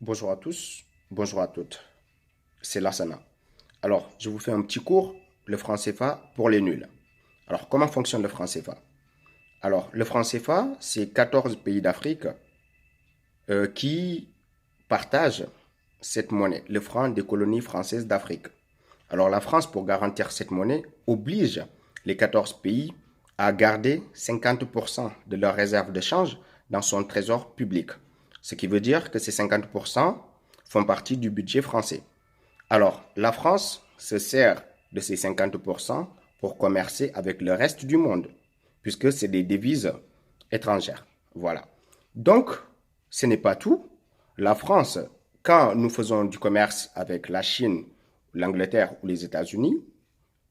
Bonjour à tous, bonjour à toutes. C'est Lassana. Alors, je vous fais un petit cours, le franc CFA pour les nuls. Alors, comment fonctionne le franc CFA? Alors, le franc CFA, c'est 14 pays d'Afrique qui partagent cette monnaie, le franc des colonies françaises d'Afrique. Alors, la France, pour garantir cette monnaie, oblige les 14 pays à garder 50% de leurs réserves de change dans son trésor public. Ce qui veut dire que ces 50% font partie du budget français. Alors, la France se sert de ces 50% pour commercer avec le reste du monde, puisque c'est des devises étrangères. Voilà. Donc, ce n'est pas tout. La France, quand nous faisons du commerce avec la Chine, l'Angleterre ou les États-Unis,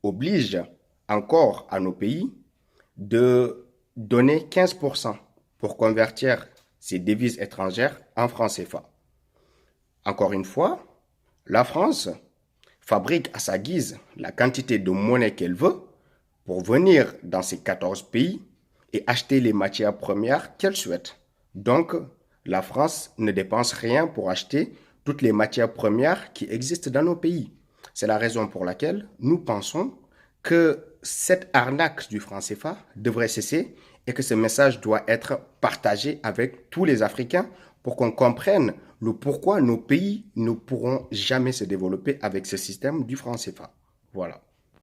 oblige encore à nos pays de donner 15% pour convertir ces devises étrangères en francs CFA. Encore une fois, la France fabrique à sa guise la quantité de monnaie qu'elle veut pour venir dans ces 14 pays et acheter les matières premières qu'elle souhaite. Donc, la France ne dépense rien pour acheter toutes les matières premières qui existent dans nos pays. C'est la raison pour laquelle nous pensons que cette arnaque du franc CFA devrait cesser et que ce message doit être partagé avec tous les Africains pour qu'on comprenne le pourquoi nos pays ne pourront jamais se développer avec ce système du franc CFA. Voilà.